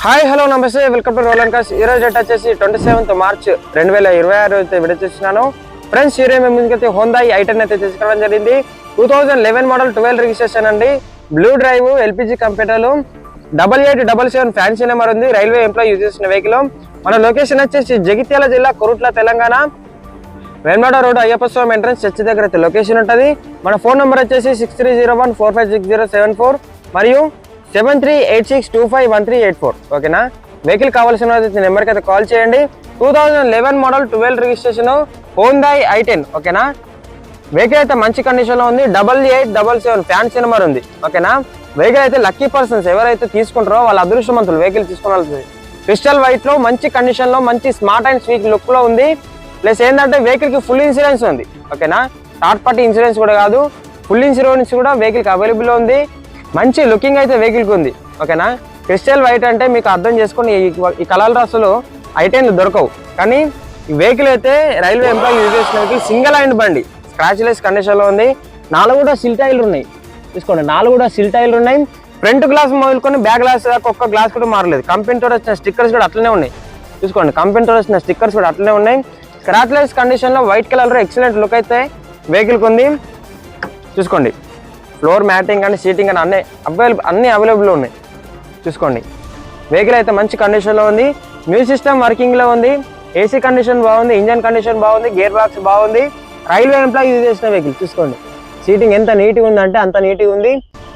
Hi hello నమస్తే welcome to role and cars. ఈ రోజు డేట్ వచ్చేసి 27th మార్చ్ 2026 అయితే విడుదల చేస్తున్నాను. ఫ్రెండ్స్ ఈ రోజు మేము ముందుకైతే హోండాయ్ i10 అయితే తీసుకోవడం జరిగింది. 2011 మోడల్ 12 రిజిస్ట్రేషన్ అండి. బ్లూ డ్రైవ్ ఎల్పిజి కంప్యూటర్లు 8877 ఫ్యాన్సీ నెంబర్ ఉంది. రైల్వే ఎంప్లాయీ యూజ్ చేసిన వెహికల్. మన లొకేషన్ వచ్చేసి జగిత్యాల జిల్లా కొరుట్ల తెలంగాణ. వేమడ రోడ్ అయ్యప్ప స్వామి ఎంట్రన్స్ చర్చి దగ్గర అయితే లొకేషన్ ఉంటుంది. మన ఫోన్ నెంబర్ వచ్చేసి 6301456074 మరియు 7386251384. ఓకేనా. వెహికల్ కావాల్సిన నెంబర్కి అయితే కాల్ చేయండి. 2011 మోడల్ 12 రిజిస్ట్రేషన్ హోండాయ్ i10. ఓకేనా. వెహికల్ అయితే మంచి కండిషన్లో ఉంది. 8877 ఫ్యాన్సీ నెంబర్ ఉంది. ఓకేనా. వెహికల్ అయితే లక్కీ పర్సన్స్ ఎవరైతే తీసుకుంటారో వాళ్ళ అదృష్టవంతులు వెహికల్ తీసుకోవాల్సింది. క్రిస్టల్ వైట్ లో మంచి కండిషన్ లో మంచి స్మార్ట్ అండ్ స్వీట్ లుక్ లో ఉంది. ప్లస్ ఏంటంటే వెహికల్ కి ఫుల్ ఇన్సూరెన్స్ ఉంది. ఓకేనా. థర్డ్ పార్టీ ఇన్సూరెన్స్ కూడా కాదు, ఫుల్ ఇన్సూరెన్స్ కూడా వెహికల్ కి అవైలబుల్ ఉంది. మంచి లుకింగ్ అయితే వెహికల్ కి ఉంది. ఓకేనా. క్రిస్టల్ వైట్ అంటే మీకు అర్థం చేసుకుని ఈ కలర్ అసలు i10 దొరకవు. కానీ ఈ వెహికల్ అయితే రైల్వే ఎంప్లాయీ యూజ్ చేసిన వెహికల్ సింగిల్ హ్యాండ్ బండి, స్క్రాచ్ లెస్ కండిషన్ లో ఉంది. 4 కూడా సిల్ టైర్లు ఉన్నాయి. తీసుకోండి, 4 కూడా సిల్ టైర్లు ఉన్నాయి. ఫ్రంట్ గ్లాస్ మొదలుకొని బ్యాక్ గ్లాస్ దాకా ఒక్క గ్లాస్ కూడా మారలేదు. కంపెనీతో వచ్చిన స్టిక్కర్స్ కూడా అట్లనే ఉన్నాయి. చూసుకోండి, కంపెనీతో వచ్చిన స్టిక్కర్స్ కూడా అట్లనే ఉన్నాయి. స్క్రాచ్ లెస్ కండిషన్ లో వైట్ కలర్ ఎక్సలెంట్ లుక్ అయితే వెహికల్ కి ఉంది. చూసుకోండి, ఫ్లోర్ మ్యాటింగ్ కానీ సీటింగ్ కానీ అన్ని అవైలబుల్ ఉన్నాయి. చూసుకోండి, వెహికల్ అయితే మంచి కండిషన్లో ఉంది. మ్యూజిక్ సిస్టమ్ వర్కింగ్లో ఉంది. ఏసీ కండిషన్ బాగుంది. ఇంజన్ కండిషన్ బాగుంది. గేర్ బాక్స్ బాగుంది. రైల్వే ఎంప్లాయీ యూజ్ చేసిన వెహికల్. చూసుకోండి, సీటింగ్ ఎంత నీట్గా ఉందంటే అంత నీట్గా ఉంది.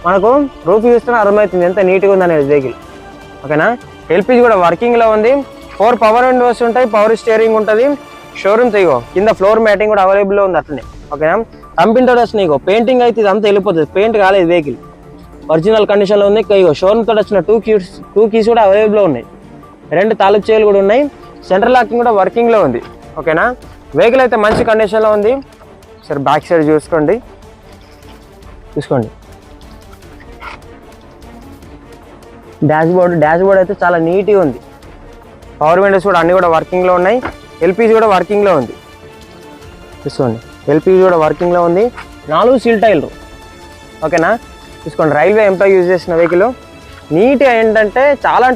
మనకు రూఫ్ చూస్తున్న అర్థమవుతుంది ఎంత నీట్గా ఉంది అనేది వెహికల్. ఓకేనా. ఎల్పిజి కూడా వర్కింగ్లో ఉంది. 4 పవర్ విండోస్ ఉంటాయి. పవర్ స్టీరింగ్ ఉంటుంది. షోరూమ్ ఇగో కింద ఫ్లోర్ మ్యాటింగ్ కూడా అవైలబుల్లో ఉంది అట్లనే. ఓకేనా. కంపెనీతో వచ్చిన ఇగో పెయింటింగ్ అయితే ఇదంతా వెళ్ళిపోతుంది. పెయింట్ కాలేదు వెహికల్, ఒరిజినల్ కండిషన్లో ఉంది. ఇగో షోరూమ్ తోటి వచ్చిన టూ కీస్ కూడా అవైలబుల్లో ఉన్నాయి. 2 తాలూకు చేలు కూడా ఉన్నాయి. సెంట్రల్ లాకింగ్ కూడా వర్కింగ్లో ఉంది. ఓకేనా. వెహికల్ అయితే మంచి కండిషన్లో ఉంది. సరే బ్యాక్ సైడ్ చూసుకోండి. డాష్ బోర్డ్ అయితే చాలా నీట్గా ఉంది. పవర్ విండోస్ కూడా అన్నీ కూడా వర్కింగ్లో ఉన్నాయి. ఎల్పిజి కూడా వర్కింగ్లో ఉంది. చూసుకోండి, ఎల్పిజి కూడా వర్కింగ్లో ఉంది. 4 సీల్ టైర్లు. ఓకేనా. చూసుకోండి, రైల్వే ఎంప్లాయీ యూజ్ చేసిన వెహికల్. నీట్గా ఏంటంటే చాలా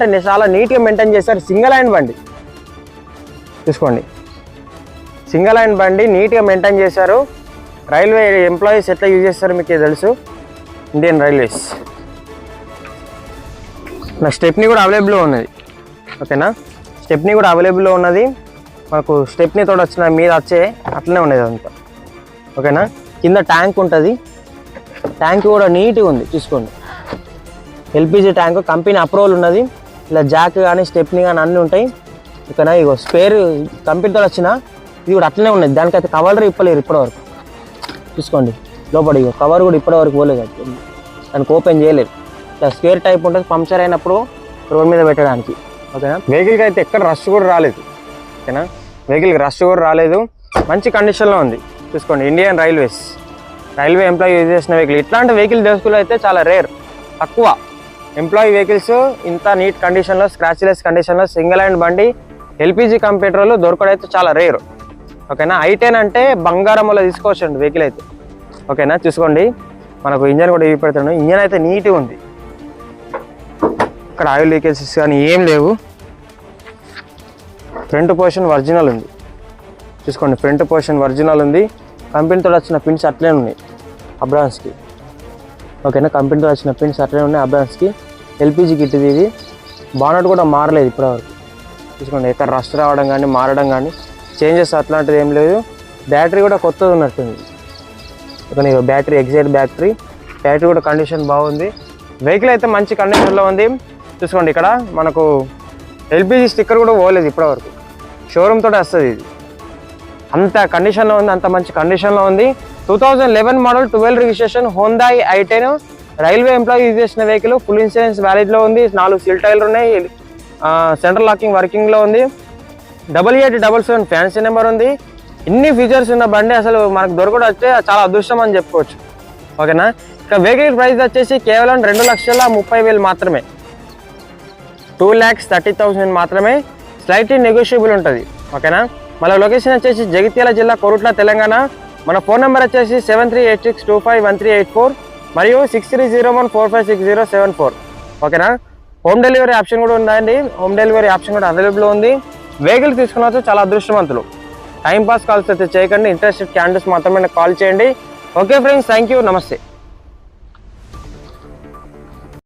నీట్గా మెయింటైన్ చేస్తారు. సింగిల్ హ్యాండ్ బండి. చూసుకోండి, సింగిల్ హ్యాండ్ బండి నీట్గా మెయింటైన్ చేశారు. రైల్వే ఎంప్లాయీస్ ఎట్లా యూజ్ చేస్తారో మీకు తెలుసు. Indian railways. నాకు స్టెప్నీ కూడా అవైలబుల్లో ఉన్నది. ఓకేనా. స్టెప్నీ కూడా అవైలబుల్లో ఉన్నది. మనకు స్టెప్నీ తోడు వచ్చిన మీద వచ్చే అట్లనే ఉన్నది అంతా. ఓకేనా. కింద ట్యాంక్ ఉంటుంది. ట్యాంక్ కూడా నీట్గా ఉంది. చూసుకోండి, ఎల్పిజి ట్యాంక్ కంపెనీ అప్రూవల్ ఉన్నది. ఇలా జాక్ కానీ స్టెప్నీ కానీ అన్నీ ఉంటాయి. ఓకేనా. ఇగో స్పేర్ కంపెనీతో వచ్చిన ఇది కూడా అట్లనే ఉన్నది. దానికైతే కవర్ ఇప్పలేరు ఇప్పటివరకు. చూసుకోండి, లోపల ఇగో కవర్ కూడా ఇప్పటివరకు పోలేదు. దానికి ఓపెన్ చేయలేదు. ఇలా స్క్వేర్ టైప్ ఉంటుంది. పంక్చర్ అయినప్పుడు రోడ్ మీద పెట్టడానికి. ఓకేనా. వెహికల్కి అయితే ఎక్కడ రష్ కూడా రాలేదు. ఓకేనా. వెహికల్కి రష్ కూడా రాలేదు. మంచి కండిషన్లో ఉంది. చూసుకోండి, Indian railways railway employee use చేసిన వెహికల్. ఇట్లాంటి వెహికల్ దొరుకులు అయితే చాలా రేర్, తక్కువ. ఎంప్లాయీ వెహికల్స్ ఇంత నీట్ కండిషన్లో, స్క్రాచ్ లెస్ కండిషన్లో, సింగిల్ హ్యాండ్ బండి, ఎల్పిజి కంప్యూటర్లు దొరకడం అయితే చాలా రేర్. ఓకేనా. i10 అంటే బంగారంలో తీసుకోవచ్చండి వెహికల్ అయితే. ఓకేనా. చూసుకోండి, మనకు ఇంజన్ కూడా ఇవి పెడతాను. ఇంజన్ అయితే నీట్గా ఉంది. ఇక్కడ ఆయిల్ లీకేజెస్ కానీ ఏం లేవు. ఫ్రంట్ పోర్షన్ ఒరిజినల్ ఉంది. చూసుకోండి, ఫ్రంట్ పోర్షన్ ఒరిజినల్ ఉంది. కంపెనీతో వచ్చిన పిన్స్ అట్లే ఉన్నాయి అబ్రాన్స్కి. ఓకేనా. కంపెనీతో వచ్చిన పిన్స్ అట్లే ఉన్నాయి అబ్రాన్స్కి. ఎల్పిజి కిట్ ఇది. బానట్ కూడా మారలేదు ఇప్పటివరకు. చూసుకోండి, ఎక్కడ రస్ట్ రావడం కానీ మారడం కానీ చేంజెస్ అట్లాంటిది ఏం లేదు. బ్యాటరీ కూడా కొత్తది ఉన్నట్టుంది. ఓకే, బ్యాటరీ ఎగ్జైట్ బ్యాటరీ కూడా కండిషన్ బాగుంది. వెహికల్ అయితే మంచి కండిషన్లో ఉంది. చూసుకోండి, ఇక్కడ మనకు ఎల్పిజి స్టిక్కర్ కూడా పోలేదు ఇప్పటివరకు. షోరూమ్ తోటి వస్తుంది ఇది. అంత కండిషన్లో ఉంది, అంత మంచి కండిషన్లో ఉంది. 2011 model 12 registration Hyundai i10 railway employee use చేసిన వెహికల్. ఫుల్ ఇన్సూరెన్స్ వ్యాలిడ్లో ఉంది. 4 సీల్ టైర్లు ఉన్నాయి. సెంట్రల్ లాకింగ్ వర్కింగ్లో ఉంది. 8877 ఫ్యాన్సీ నెంబర్ ఉంది. ఇన్ని ఫీచర్స్ ఉన్న బండి అసలు మనకు దొరకడం వచ్చే చాలా అదృష్టం అని చెప్పుకోవచ్చు. ఓకేనా. ఇక వెహికల్ ప్రైస్ వచ్చేసి కేవలం 2,30,000 మాత్రమే. 2,30,000 మాత్రమే. స్లైట్లీ నెగోషియబుల్ ఉంటుంది. ఓకేనా. మన లొకేషన్ వచ్చేసి జగిత్యాల జిల్లా కొరుట్ల తెలంగాణ. మన ఫోన్ నెంబర్ వచ్చేసి 7386251384 మరియు 6301456074. ఓకేనా. హోమ్ డెలివరీ ఆప్షన్ కూడా ఉందండి. హోమ్ డెలివరీ ఆప్షన్ కూడా అవైలబుల్ ఉంది. వెహికల్ తీసుకున్న చాలా అదృష్టవంతులు. టైం పాస్ కాల్స్ అయితే చేయకండి. ఇంట్రెస్టెడ్ క్యాండిడేట్స్ మాత్రమే కాల్ చేయండి. ఓకే ఫ్రెండ్స్, థ్యాంక్ యూ, నమస్తే.